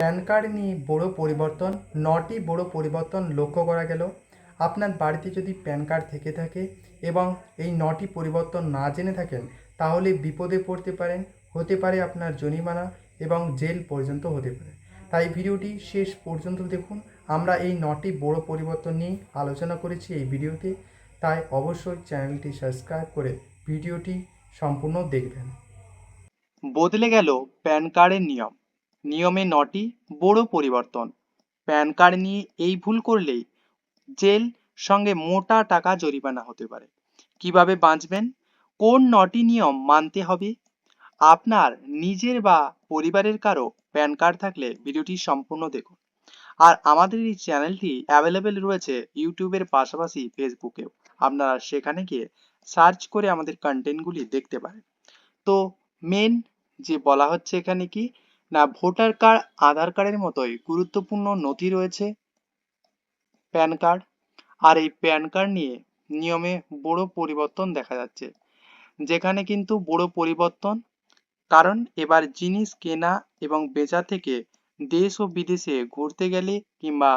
Pan card নিয়ে বড় পরিবর্তন, ৯টি বড় পরিবর্তন লক্ষ্য করা গেল। আপনার বাড়িতে যদি প্যান কার্ড থেকে থাকে এবং এই ৯টি পরিবর্তন না জেনে থাকেন, তাহলে বিপদে পড়তে পারেন। হতে পারে আপনার জরিমানা এবং জেল পর্যন্ত হতে পারে। তাই ভিডিওটি শেষ পর্যন্ত দেখুন। আমরা এই ৯টি বড় পরিবর্তন নিয়ে আলোচনা করেছি এই ভিডিওতে। তাই অবশ্যই চ্যানেলটি সাবস্ক্রাইব করে ভিডিওটি সম্পূর্ণ দেখবেন। বদলে গেল প্যান কার্ডের নিয়ম। নিয়মে ৯টি বড় পরিবর্তন। প্যান কার্ড নিয়ে এই ভুল করলেই জেল সঙ্গে মোটা টাকা জরিমানা হতে পারে। কিভাবে বাঁচবেন? কোন ৯টি নিয়ম মানতে হবে? আপনার নিজের বা পরিবারের কারো প্যান কার্ড থাকলে ভিডিওটি সম্পূর্ণ দেখুন। আর আমাদের এই চ্যানেলটি অ্যাভেলেবেল রয়েছে ইউটিউবের পাশাপাশি ফেসবুকেও। আপনারা সেখানে গিয়ে সার্চ করে আমাদের কন্টেন্টগুলি দেখতে পারেন। তো মেন যে বলা হচ্ছে এখানে কি না, ভোটার কার্ড আধার কার্ডের মতোই গুরুত্বপূর্ণ নথি রয়েছে প্যান কার্ড। আর এই প্যান কার্ড নিয়ে নিয়মে বড় পরিবর্তন দেখা যাচ্ছে, যেখানে কিন্তু বড় পরিবর্তন, কারণ এবার জিনিস কেনা এবং বেচা থেকে দেশ ও বিদেশে ঘুরতে গেলে কিংবা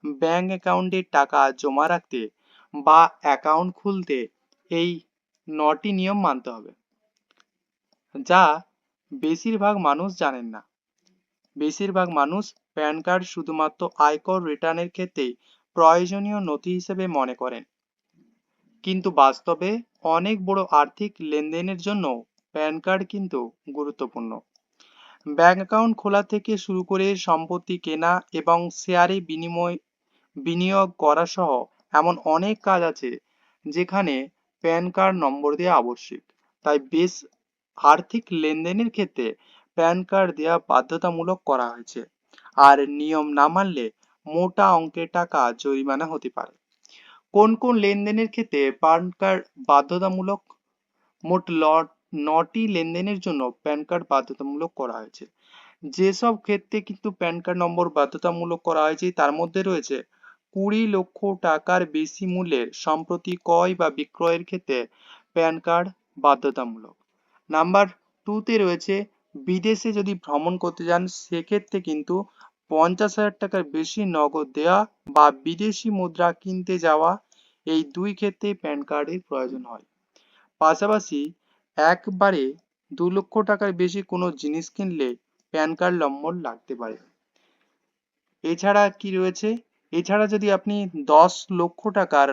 ব্যাংক অ্যাকাউন্টে টাকা জমা রাখতে বা অ্যাকাউন্ট খুলতে এই ৯টি নিয়ম মানতে হবে, যা বেশিরভাগ মানুষ জানেন না। বেশিরভাগ মানুষ প্যান কার্ড শুধুমাত্র আয়কর রিটার্নের ক্ষেত্রেই প্রয়োজনীয় নথি হিসেবে মনে করেন, কিন্তু বাস্তবে অনেক বড় আর্থিক লেনদেনের জন্য প্যান কার্ড কিন্তু গুরুত্বপূর্ণ। ব্যাংক অ্যাকাউন্ট খোলা থেকে শুরু করে সম্পত্তি কেনা এবং শেয়ারে বিনিয়োগ করা সহ এমন অনেক কাজ আছে যেখানে প্যান কার্ড নম্বর দেওয়া আবশ্যিক। তাই বেশ আর্থিক লেনদেনের ক্ষেত্রে প্যান কার্ড দেওয়া বাধ্যতামূলক করা হয়েছে। আর নিয়ম না মানলে মোটা অঙ্কের টাকা জরিমানা হতে পারে। কোন কোন লেনদেনের ক্ষেত্রে প্যান কার্ড বাধ্যতামূলক? মোট ৯টি লেনদেনের জন্য প্যান কার্ড বাধ্যতামূলক করা হয়েছে। যেসব ক্ষেত্রে কিন্তু প্যান কার্ড নম্বর বাধ্যতামূলক করা হয়েছে তার মধ্যে রয়েছে ২০ লক্ষ টাকার বেশি মূল্যের সম্পত্তি ক্রয় বা বিক্রয়ের ক্ষেত্রে প্যান কার্ড বাধ্যতামূলক। নাম্বার 2 তে রয়েছে বিদেশে যদি ভ্রমণ করতে যান সেক্ষেত্রে কিন্তু ৫০,০০০ টাকার বেশি নগদ দেওয়া বা বিদেশি মুদ্রা কিনতে যাওয়া, এই দুই ক্ষেত্রে প্যান কার্ডের প্রয়োজন হয়। পাশাপাশি একবারে ২ লক্ষ টাকার বেশি কোনো জিনিস কিনলে প্যান কার্ড নম্বর লাগতে পারে। এছাড়া কি রয়েছে? এছাড়া যদি আপনি ১০ লক্ষ টাকার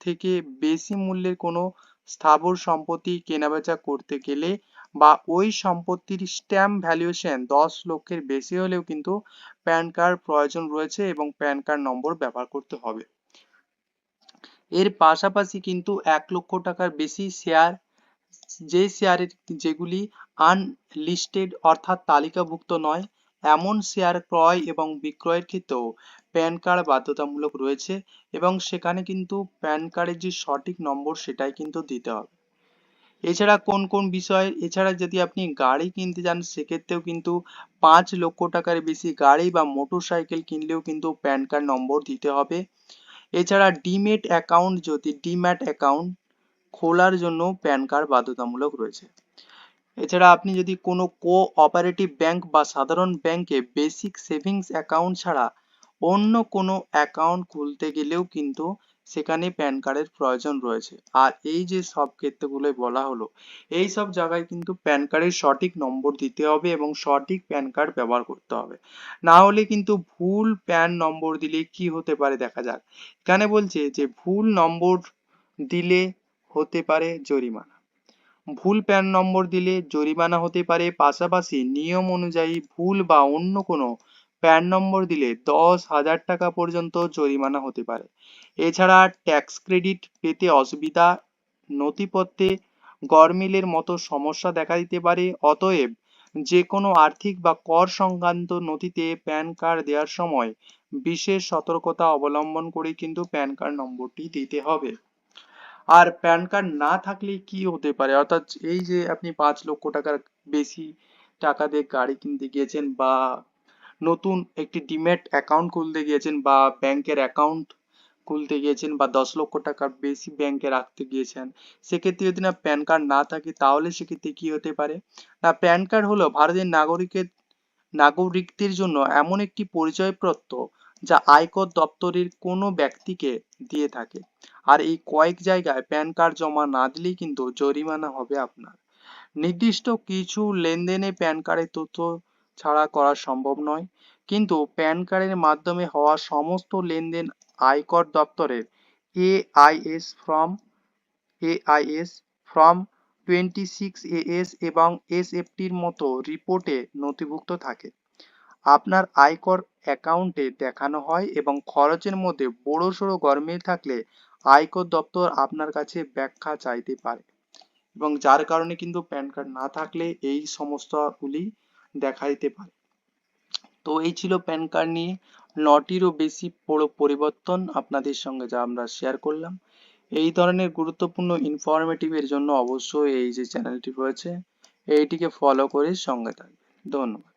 থেকে বেশি মূল্যের কোনো স্থাবর সম্পত্তি কেনাবেচা করতে গেলে বা ওই সম্পত্তির স্ট্যাম্প ভ্যালুয়েশন ১০ লক্ষের বেশি হলেও কিন্তু প্যান কার্ড প্রয়োজন রয়েছে এবং প্যান কার্ড নম্বর ব্যবহার করতে হবে। এর পাশাপাশি কিন্তু ১ লক্ষ টাকার বেশি শেয়ার, যে শেয়ারের যেগুলি আনলিস্টেড অর্থাৎ তালিকাভুক্ত নয়, এমন শেয়ার ক্রয় এবং বিক্রয়ের ক্ষেত্রেও প্যান কার্ড বাধ্যতামূলক রয়েছে এবং সেখানে কিন্তু প্যান কার্ডের যে সঠিক নম্বর সেটাই কিন্তু দিতে হবে। এছাড়া কোন কোন বিষয়, এছাড়া যদি আপনি গাড়ি কিনতে যান সেক্ষেত্রেও কিন্তু ৫ লক্ষ টাকার বেশি গাড়ি বা মোটর সাইকেল কিনলেও কিন্তু প্যান কার্ড নম্বর দিতে হবে। এছাড়া ডিম্যাট অ্যাকাউন্ট খোলার জন্য প্যান কার্ড বাধ্যতামূলক রয়েছে। এছাড়া আপনি যদি কোনো কোঅপারেটিভ ব্যাংক বা সাধারণ ব্যাংকে বেসিক সেভিংস অ্যাকাউন্ট ছাড়া অন্য কোনো অ্যাকাউন্ট খুলতে গেলেও কিন্তু সেখানে প্যান কার্ডের প্রয়োজন রয়েছে। আর এই যে সব ক্ষেত্রগুলো বলা হলো, এই সব জায়গায় কিন্তু প্যান কার্ডের সঠিক নম্বর দিতে হবে এবং সঠিক প্যান কার্ড ব্যবহার করতে হবে। না হলে কিন্তু ভুল প্যান নম্বর দিলে কি হতে পারে দেখা যাক। এখানে বলছে যে ভুল নম্বর দিলে হতে পারে জরিমানা। ভুল প্যান নম্বর দিলে জরিমানা হতে পারে, পাশাপাশি নিয়ম অনুযায়ী ভুল বা অন্য কোনো প্যান নম্বর দিলে ১০,০০০ টাকা পর্যন্ত জরিমানা হতে পারে। এছাড়া ট্যাক্স ক্রেডিট পেতে অসুবিধা, নথিপত্রে গরমিলের মতো সমস্যা দেখা দিতে পারে। অতএব যে কোনো আর্থিক বা কর সংক্রান্ত নথিতে প্যান কার্ড দেওয়ার সময় বিশেষ সতর্কতা অবলম্বন করে কিন্তু প্যান কার্ড নম্বরটি দিতে হবে। আর প্যান কার্ড না থাকলে কি হতে পারে, অর্থাৎ এই যে আপনি ৫ লক্ষ টাকার বেশি টাকা দিয়ে গাড়ি কিনতে গিয়েছেন বা নতুন একটি ডিম্যাট অ্যাকাউন্ট খুলতে গিয়েছেন বা ব্যাংকের অ্যাকাউন্ট খুলতে গিয়েছেন বা ১০ লক্ষ টাকার বেশি ব্যাংকে রাখতে গিয়েছেন, সেক্ষেত্রে যদি না প্যান কার্ড না থাকে তাহলে সেক্ষেত্রে কি হতে পারে না, প্যান কার্ড হলো ভারতের নাগরিকের নাগরিকদের জন্য এমন একটি পরিচয়পত্র যা আয়কর দপ্তরের কোনো ব্যক্তিকে দিয়ে থাকে। আর এই কয়েক জায়গায় প্যান কার্ড জমা না দিলেই কিন্তু জরিমানা হবে আপনার। নির্দিষ্ট কিছু লেনদেনে প্যান কার্ডের তথ্য ছাড়া করা সম্ভব নয়, কিন্তু প্যান কার্ডের মাধ্যমে হওয়া সমস্ত লেনদেন আয়কর দপ্তরের এআইএস ফর্ম এআইএস ফর্ম 26 এবং এসএফটির মতো রিপোর্টে নথিভুক্ত থাকে। আপনার আয়কর অ্যাকাউন্টে দেখানো হয় এবং খরচের মধ্যে বড়সড় গরমিল থাকলে আয়কর দপ্তর আপনার কাছে ব্যাখ্যা চাইতে পারে, এবং যার কারণে কিন্তু প্যান কার্ড না থাকলে এই সমস্যাগুলি দেখা দিতে পারে। তো এই ছিল প্যান কার্ড নিয়ে 9টিরও বেশি বড় পরিবর্তন আপনাদের সঙ্গে যা আমরা শেয়ার করলাম। এই ধরনের গুরুত্বপূর্ণ ইনফরমেটিভ এর জন্য অবশ্যই এই যে চ্যানেলটি রয়েছে এইটিকে ফলো করে সঙ্গে থাকবেন। ধন্যবাদ।